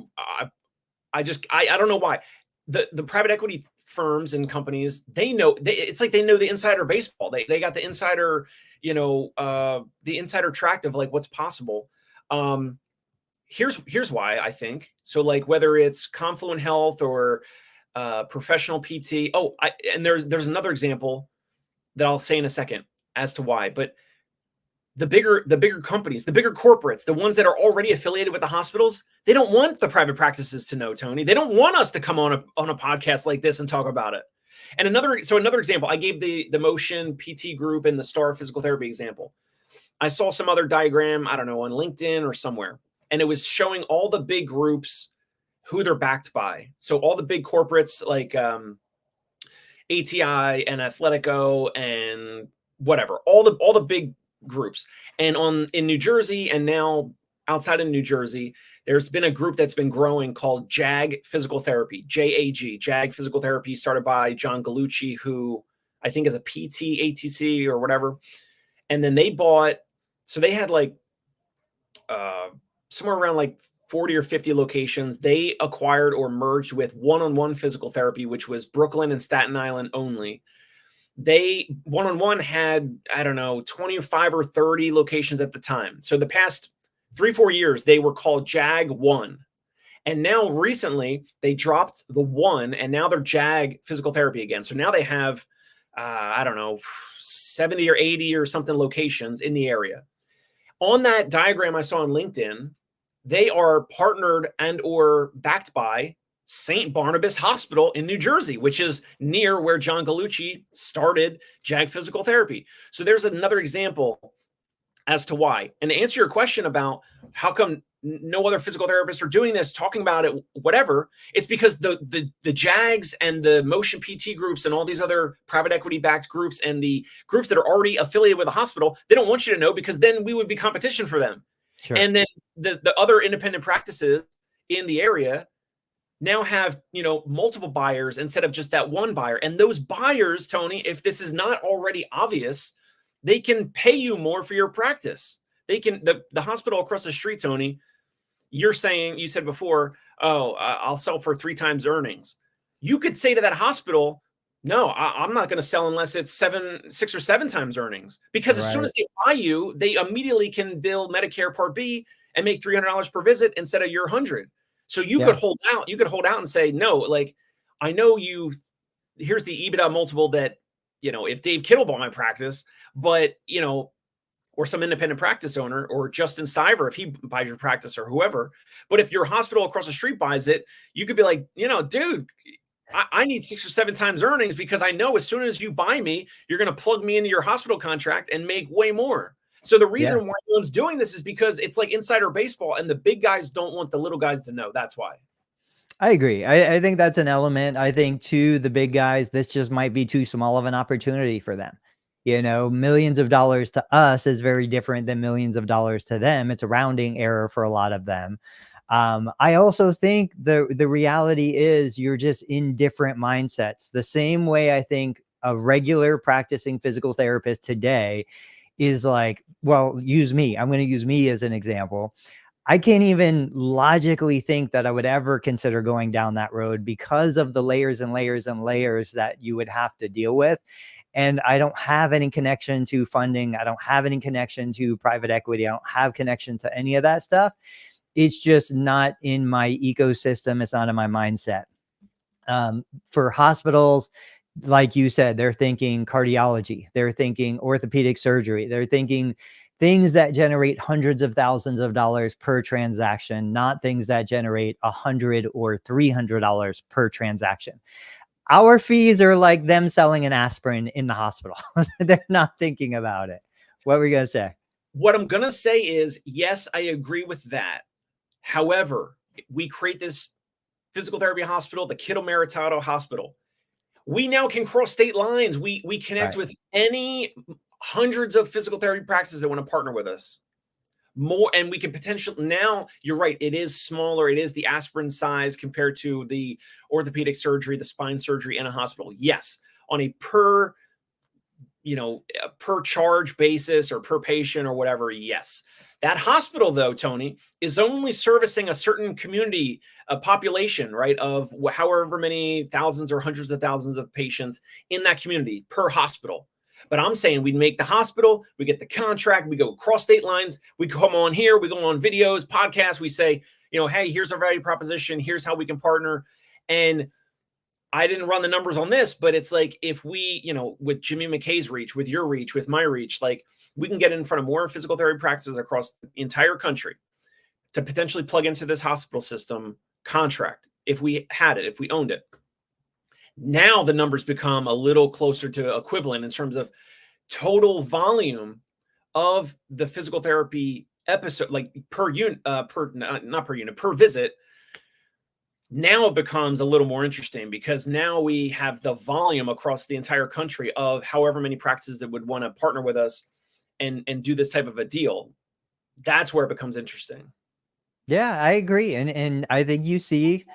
don't know why. The private equity firms and companies, they know, it's like they know the insider baseball. They got the insider, the insider tract of like what's possible. Here's why I think. So like whether it's Confluent Health or professional PT. And there's another example that I'll say in a second as to why, but the bigger companies, the bigger corporates, the ones that are already affiliated with the hospitals, they don't want the private practices to know, Tony. They don't want us to come on a podcast like this and talk about it. And another example, I gave the Motion PT group and the Star Physical Therapy example. I saw some other diagram, I don't know, on LinkedIn or somewhere, and it was showing all the big groups, who they're backed by. So all the big corporates like ATI and Athletico and whatever, all the big groups. And in New Jersey, and now outside of New Jersey, there's been a group that's been growing called JAG Physical Therapy, JAG, JAG Physical Therapy, started by John Gallucci, who I think is a PT, ATC or whatever. And then they bought, so they had like somewhere around like 40 or 50 locations. They acquired or merged with One-on-One Physical Therapy, which was Brooklyn and Staten Island only. They One-on-One had, I don't know, 25 or 30 locations at the time. So the past 3-4 years, they were called JAG 1. And now recently they dropped the 1 and now they're JAG Physical Therapy again. So now they have, I don't know, 70 or 80 or something locations in the area. On that diagram I saw on LinkedIn, they are partnered and or backed by St. Barnabas Hospital in New Jersey, which is near where John Gallucci started JAG Physical Therapy. So there's another example as to why. And to answer your question about how come no other physical therapists are doing this, talking about it, whatever, it's because the JAGs and the Motion PT groups and all these other private equity backed groups and the groups that are already affiliated with the hospital, they don't want you to know because then we would be competition for them. Sure. And then the other independent practices in the area, now have, multiple buyers instead of just that one buyer. And those buyers, Tony, if this is not already obvious, they can pay you more for your practice. They can, the hospital across the street, Tony, you said before, oh, I'll sell for 3 times earnings. You could say to that hospital, no, I'm not going to sell unless it's 6 or 7 times earnings, because as soon as they buy you, they immediately can bill Medicare Part B and make $300 per visit instead of your 100. So you could hold out. You could hold out and say, no, like, I know here's the EBITDA multiple that, if Dave Kittle bought my practice, but, or some independent practice owner, or Justin Stiver, if he buys your practice, or whoever. But if your hospital across the street buys it, you could be like, dude, I need 6 or 7 times earnings, because I know as soon as you buy me, you're going to plug me into your hospital contract and make way more. So the reason why no one's doing this is because it's like insider baseball, and the big guys don't want the little guys to know. That's why. I agree. I think that's an element. I think too, the big guys, this just might be too small of an opportunity for them. Millions of dollars to us is very different than millions of dollars to them. It's a rounding error for a lot of them. I also think the reality is you're just in different mindsets. The same way I think a regular practicing physical therapist today is like, well, use me. I'm going to use me as an example. I can't even logically think that I would ever consider going down that road because of the layers and layers and layers that you would have to deal with. And I don't have any connection to funding. I don't have any connection to private equity. I don't have connection to any of that stuff. It's just not in my ecosystem. It's not in my mindset. For hospitals, like you said, they're thinking cardiology. They're thinking orthopedic surgery. They're thinking things that generate hundreds of thousands of dollars per transaction, not things that generate $100 or $300 per transaction. Our fees are like them selling an aspirin in the hospital. They're not thinking about it. What were you going to say? What I'm going to say is, yes, I agree with that. However, we create this physical therapy hospital, the Kittle Maritato Hospital. We now can cross state lines. We connect with any hundreds of physical therapy practices that want to partner with us. More, and we can potentially, now you're right, it is smaller. It is the aspirin size compared to the orthopedic surgery, the spine surgery in a hospital. Yes, on a per charge basis or per patient or whatever. Yes. That hospital, though, Tony, is only servicing a certain community, a population, right, of however many thousands or hundreds of thousands of patients in that community per hospital. But I'm saying we make the hospital, we get the contract, we go across state lines, we come on here, we go on videos, podcasts, we say, hey, here's our value proposition, here's how we can partner. And I didn't run the numbers on this, but it's like, if we, with Jimmy McKay's reach, with your reach, with my reach, like, we can get in front of more physical therapy practices across the entire country to potentially plug into this hospital system contract. If we had it, if we owned it, now the numbers become a little closer to equivalent in terms of total volume of the physical therapy episode, like per unit, not per unit, per visit. Now it becomes a little more interesting, because now we have the volume across the entire country of however many practices that would want to partner with us and do this type of a deal. That's where it becomes interesting. Yeah, I agree. And I think you see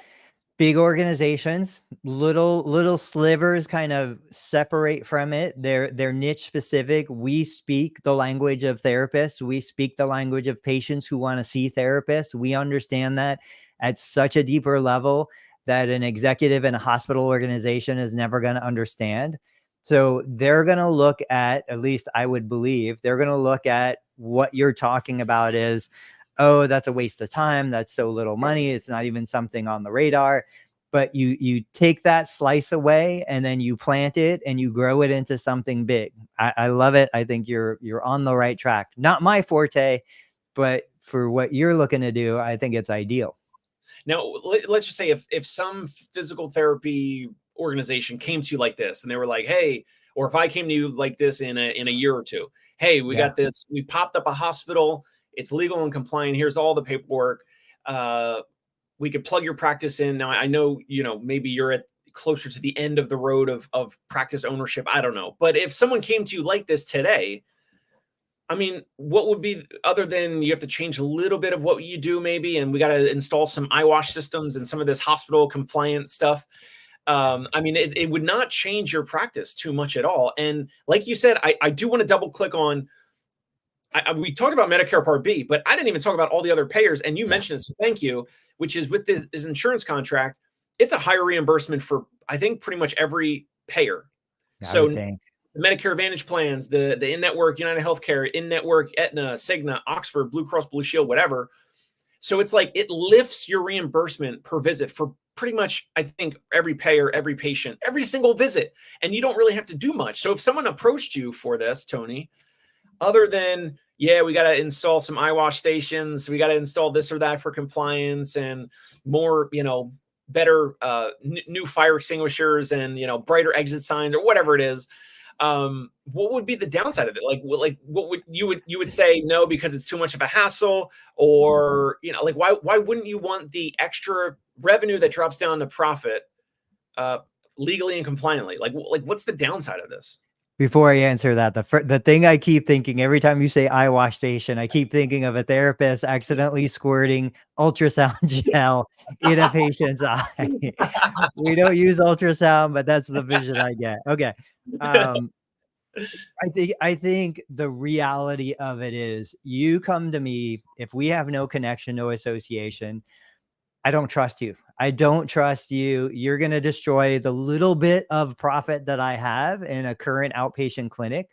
big organizations, little slivers kind of separate from it. They're niche specific. We speak the language of therapists. We speak the language of patients who want to see therapists. We understand that at such a deeper level that an executive in a hospital organization is never going to understand. So they're going to look at least I would believe, they're going to look at what you're talking about is, oh, that's a waste of time. That's so little money. It's not even something on the radar. But you take that slice away and then you plant it and you grow it into something big. I love it. I think you're on the right track. Not my forte, but for what you're looking to do, I think it's ideal. Now, let's just say if some physical therapy organization came to you like this and they were like, hey, or if I came to you like this in a year or two, hey, we got this, we popped up a hospital, it's legal and compliant, here's all the paperwork, we could plug your practice in. Now, I know, maybe you're at closer to the end of the road of practice ownership, I don't know, but if someone came to you like this today, I mean, what would be, other than you have to change a little bit of what you do maybe, and we got to install some eyewash systems and some of this hospital compliant stuff. I mean, it would not change your practice too much at all. And like you said, I do want to double click on, we talked about Medicare Part B, but I didn't even talk about all the other payers. And you mentioned it, so thank you, which is with this insurance contract, it's a higher reimbursement for, I think, pretty much every payer. I would So think. the Medicare Advantage plans, the in-network United Healthcare, in-network Aetna, Cigna, Oxford, Blue Cross Blue Shield, whatever. So it's like it lifts your reimbursement per visit for pretty much, I think, every payer, every patient, every single visit. And you don't really have to do much. So if someone approached you for this, Tony, other than, yeah, we got to install some eyewash stations, we got to install this or that for compliance, and more, better new fire extinguishers, and brighter exit signs, or whatever it is, what would be the downside of it? What would you would say no because it's too much of a hassle, or why wouldn't you want the extra revenue that drops down to profit legally and compliantly? Like what's the downside of this? Before I answer that, the thing I keep thinking every time you say eye wash station, I keep thinking of a therapist accidentally squirting ultrasound gel in a patient's eye. We don't use ultrasound, but that's the vision I get. Okay. I think the reality of it is, you come to me, if we have no connection, no association, I don't trust you. I don't trust you. You're going to destroy the little bit of profit that I have in a current outpatient clinic.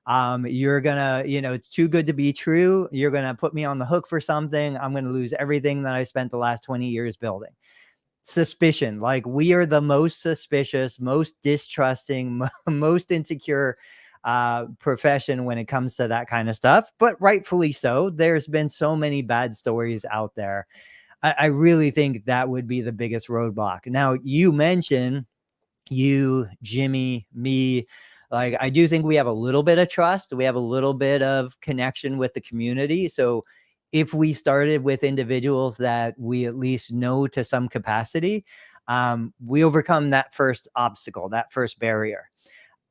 You're going to, it's too good to be true. You're going to put me on the hook for something. I'm going to lose everything that I spent the last 20 years building. Suspicion. Like, we are the most suspicious, most distrusting, most insecure profession when it comes to that kind of stuff, but rightfully so. There's been so many bad stories out there. I really think that would be the biggest roadblock. Now, you mentioned you, Jimmy, me, like, I do think we have a little bit of trust. We have a little bit of connection with the community. So if we started with individuals that we at least know to some capacity, we overcome that first obstacle, that first barrier.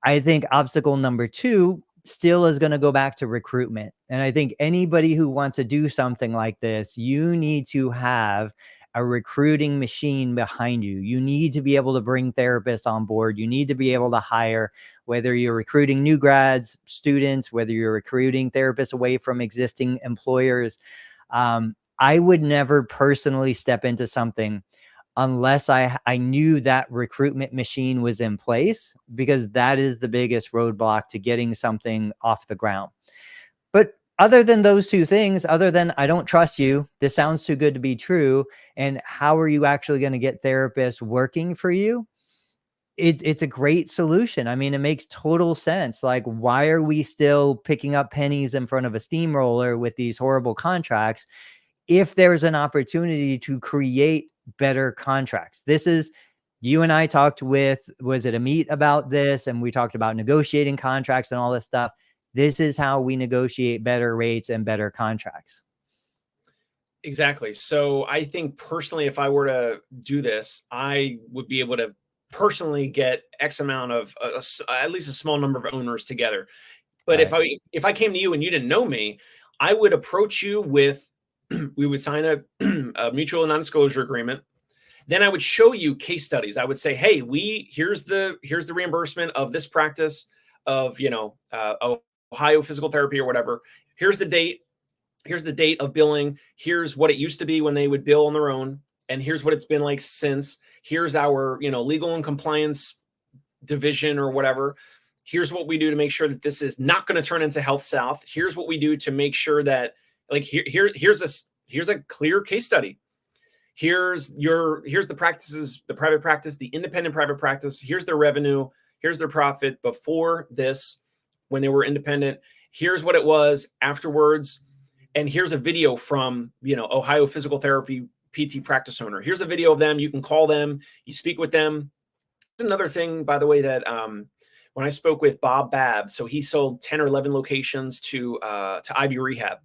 I think obstacle number 2 still is going to go back to recruitment. And I think anybody who wants to do something like this, you need to have a recruiting machine behind you. You need to be able to bring therapists on board. You need to be able to hire, whether you're recruiting new grads, students, whether you're recruiting therapists away from existing employers. I would never personally step into something unless I knew that recruitment machine was in place, because that is the biggest roadblock to getting something off the ground. But other than those 2 things, other than I don't trust you, this sounds too good to be true, and how are you actually going to get therapists working for you? It's a great solution. I mean, it makes total sense. Like, why are we still picking up pennies in front of a steamroller with these horrible contracts if there's an opportunity to create better contracts? This is, you and I talked with, was it Amit, about this, and we talked about negotiating contracts and all this stuff. This is how we negotiate better rates and better contracts. Exactly. So I think personally, if I were to do this, I would be able to personally get X amount of at least a small number of owners together. But Right. if I came to you and you didn't know me, I would approach you with, we would sign a mutual non-disclosure agreement. Then I would show you case studies. I would say, hey, here's the reimbursement of this practice of, Ohio physical therapy or whatever. Here's the date. Here's the date of billing. Here's what it used to be when they would bill on their own. And here's what it's been like since. Here's our, legal and compliance division or whatever. Here's what we do to make sure that this is not going to turn into Health South. Here's what we do to make sure that, like, here's a clear case study. Here's the practices, the private practice, the independent private practice. Here's their revenue. Here's their profit before this, when they were independent. Here's what it was afterwards. And here's a video from, Ohio Physical Therapy PT practice owner. Here's a video of them. You can call them. You speak with them. Another thing, by the way, that when I spoke with Bob Babb, so he sold 10 or 11 locations to Ivy Rehab.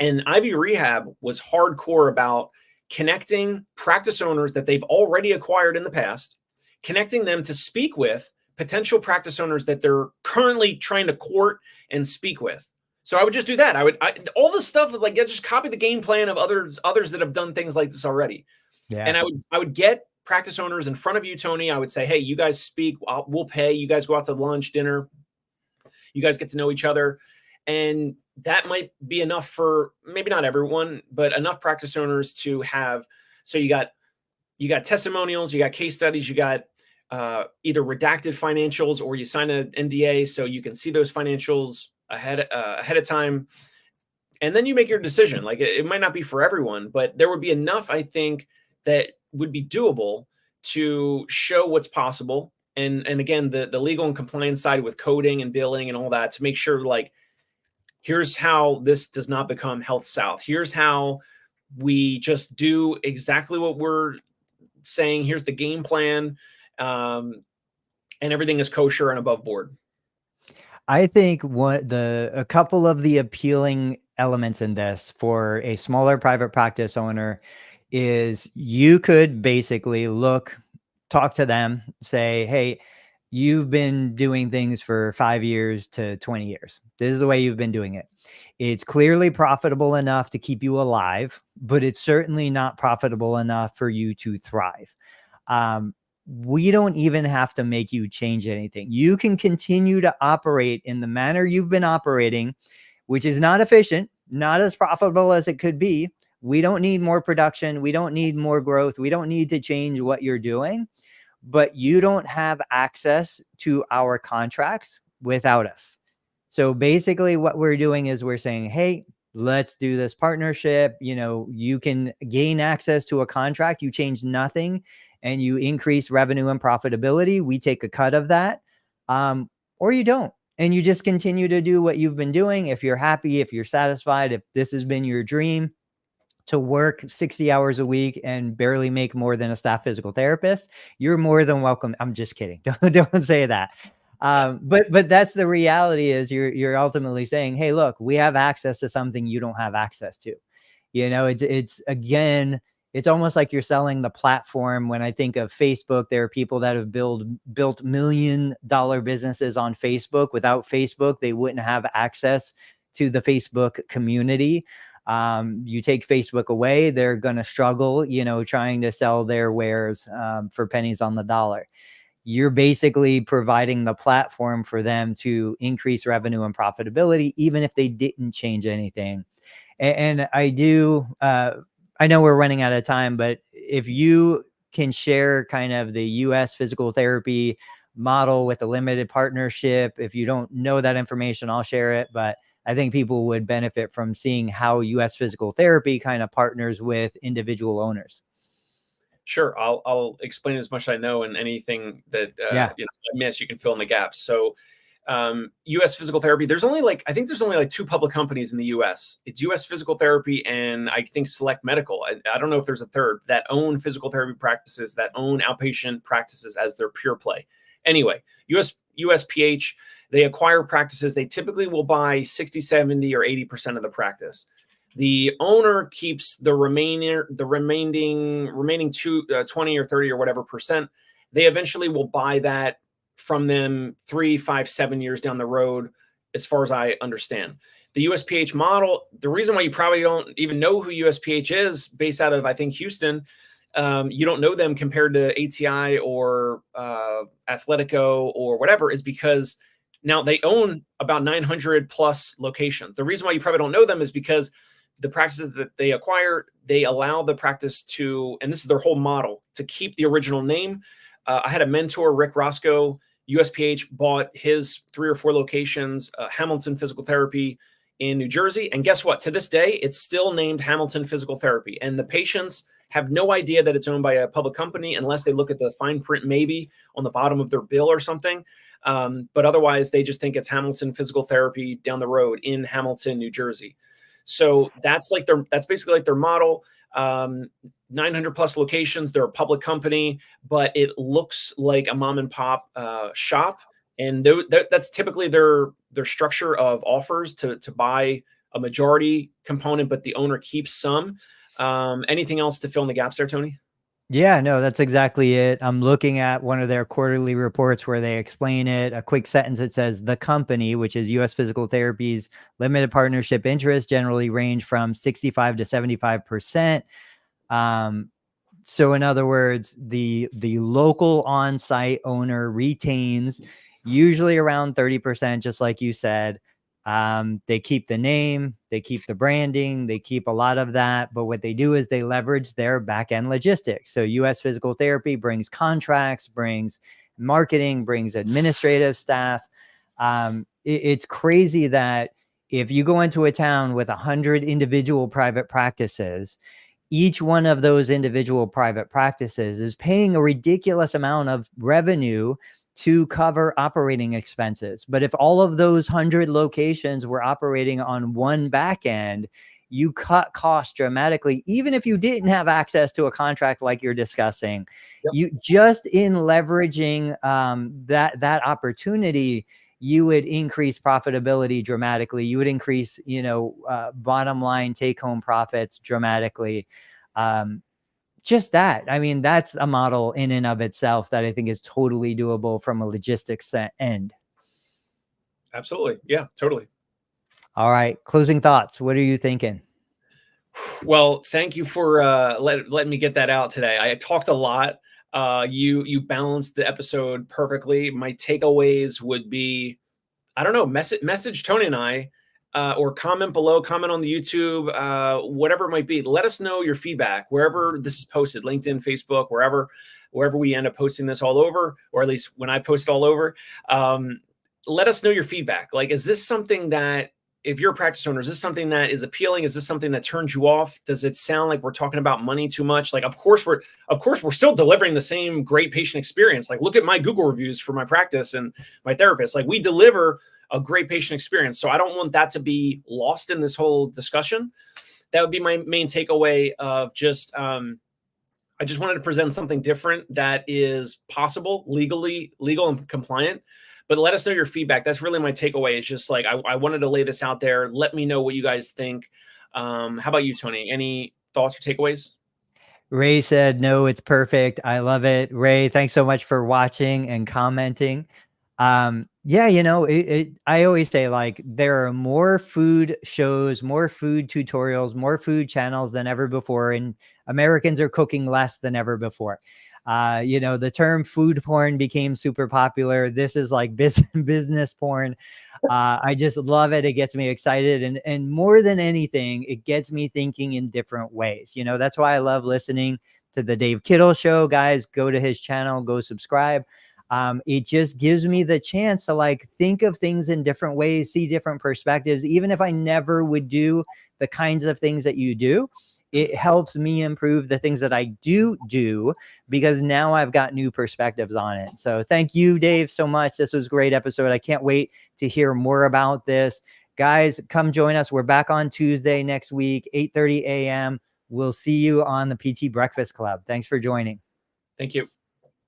And Ivy Rehab was hardcore about connecting practice owners that they've already acquired in the past, connecting them to speak with potential practice owners that they're currently trying to court and speak with. So I would just do that. All this stuff like just copy the game plan of others that have done things like this already. Yeah. And I would get practice owners in front of you, Tony. I would say, hey, you guys speak. We'll pay. You guys go out to lunch, dinner. You guys get to know each other. And that might be enough for maybe not everyone, but enough practice owners to have. So you got testimonials, you got case studies, you got either redacted financials, or you sign an NDA so you can see those financials ahead of time. And then you make your decision. Like it might not be for everyone, but there would be enough, I think, that would be doable to show what's possible. And again, the legal and compliance side with coding and billing and all that, to make sure like, here's how this does not become Health South. Here's how we just do exactly what we're saying. Here's the game plan. And everything is kosher and above board. I think a couple of the appealing elements in this for a smaller private practice owner is you could basically talk to them, say, hey, you've been doing things for 5 years to 20 years. This is the way you've been doing it. It's clearly profitable enough to keep you alive, but it's certainly not profitable enough for you to thrive. We don't even have to make you change anything. You can continue to operate in the manner you've been operating, which is not efficient, not as profitable as it could be. We don't need more production. We don't need more growth. We don't need to change what you're doing, but you don't have access to our contracts without us. So basically what we're doing is we're saying, hey, let's do this partnership. You know, you can gain access to a contract. You change nothing and you increase revenue and profitability. We take a cut of that, or you don't. And you just continue to do what you've been doing. If you're happy, if you're satisfied, if this has been your dream to work 60 hours a week and barely make more than a staff physical therapist, you're more than welcome. I'm just kidding. Don't say that. But that's the reality, is you're ultimately saying, hey, look, we have access to something you don't have access to. You know, it's again, it's almost like you're selling the platform. When I think of Facebook, there are people that have built $1 million businesses on Facebook. Without Facebook, they wouldn't have access to the Facebook community. You take Facebook away, they're going to struggle, you know, trying to sell their wares for pennies on the dollar. You're basically providing the platform for them to increase revenue and profitability, even if they didn't change anything. And I know we're running out of time, but if you can share kind of the US physical therapy model with a limited partnership, if you don't know that information, I'll share it. But I think people would benefit from seeing how US physical therapy kind of partners with individual owners. Sure. I'll explain as much as I know, and anything that Yeah. I miss, you can fill in the gaps. So US physical therapy, I think there's only like 2 public companies in the US. It's US Physical Therapy and I think Select Medical. I don't know if there's a third that own physical therapy practices, that own outpatient practices as their pure play. Anyway, USPH, they acquire practices. They typically will buy 60, 70, or 80% of the practice. The owner keeps the remaining 20 or 30 or whatever percent. They eventually will buy that from them 3, 5, 7 years down the road, as far as I understand. The USPH model, the reason why you probably don't even know who USPH is, based out of, I think, Houston, you don't know them compared to ATI or Athletico or whatever, is because now they own about 900 plus locations. The reason why you probably don't know them is because the practices that they acquire, they allow the practice to, and this is their whole model, to keep the original name. I had a mentor, Rick Roscoe. USPH bought his 3 or 4 locations, Hamilton Physical Therapy in New Jersey. And guess what? To this day, it's still named Hamilton Physical Therapy. And the patients have no idea that it's owned by a public company unless they look at the fine print maybe on the bottom of their bill or something. But otherwise, they just think it's Hamilton Physical Therapy down the road in Hamilton, New Jersey. So that's basically like their model. 900 plus locations. They're a public company, but it looks like a mom and pop shop. And that's typically their structure of offers, to buy a majority component, but the owner keeps some. Anything else to fill in the gaps there, Tony? Yeah, no, that's exactly it. I'm looking at one of their quarterly reports where they explain it. A quick sentence that says the company, which is US Physical Therapy's limited partnership interests, generally range from 65 to 75%. Um, so in other words, the local on-site owner retains usually around 30%, just like you said. They keep the name, they keep the branding, they keep a lot of that. But what they do is they leverage their back end logistics. So US Physical Therapy brings contracts, brings marketing, brings administrative staff. It's crazy that if you go into a town with 100 individual private practices, each one of those individual private practices is paying a ridiculous amount of revenue to cover operating expenses. But if all of those 100 locations were operating on one back end, you cut costs dramatically. Even if you didn't have access to a contract like you're discussing, Yep. you just in leveraging that opportunity, you would increase profitability dramatically. You would increase, bottom line take home profits dramatically. Um, just that. I mean, that's a model in and of itself that I think is totally doable from a logistics end. Absolutely. Yeah, totally. All right. Closing thoughts. What are you thinking? Well, thank you for letting me get that out today. I talked a lot. You balanced the episode perfectly. My takeaways would be, I don't know, message Tony and I, or comment below, comment on the YouTube, whatever it might be. Let us know your feedback wherever this is posted, LinkedIn, Facebook, wherever we end up posting this all over, or at least when I post it all over. Let us know your feedback. Like, is this something that, if you're a practice owner, is this something that is appealing? Is this something that turns you off? Does it sound like we're talking about money too much? Like, of course we're still delivering the same great patient experience. Like, look at my Google reviews for my practice and my therapist. Like, we deliver a great patient experience. So I don't want that to be lost in this whole discussion. That would be my main takeaway of just, I just wanted to present something different that is possible, legal and compliant. But let us know your feedback. That's really my takeaway. It's just like, I wanted to lay this out there. Let me know what you guys think. How about you, Tony? Any thoughts or takeaways? Ray said, no, it's perfect. I love it. Ray, thanks so much for watching and commenting. Yeah, I always say, like, there are more food shows, more food tutorials, more food channels than ever before, and Americans are cooking less than ever before. The term food porn became super popular. This is like business porn. I just love it. It gets me excited. And more than anything, it gets me thinking in different ways. That's why I love listening to the Dave Kittle show. Guys, go to his channel, go subscribe. It just gives me the chance to, like, think of things in different ways, see different perspectives. Even if I never would do the kinds of things that you do, it helps me improve the things that I do because now I've got new perspectives on it. So thank you, Dave, so much. This was a great episode. I can't wait to hear more about this. Guys, come join us. We're back on Tuesday next week, 8:30 a.m. We'll see you on the PT Breakfast Club. Thanks for joining. Thank you.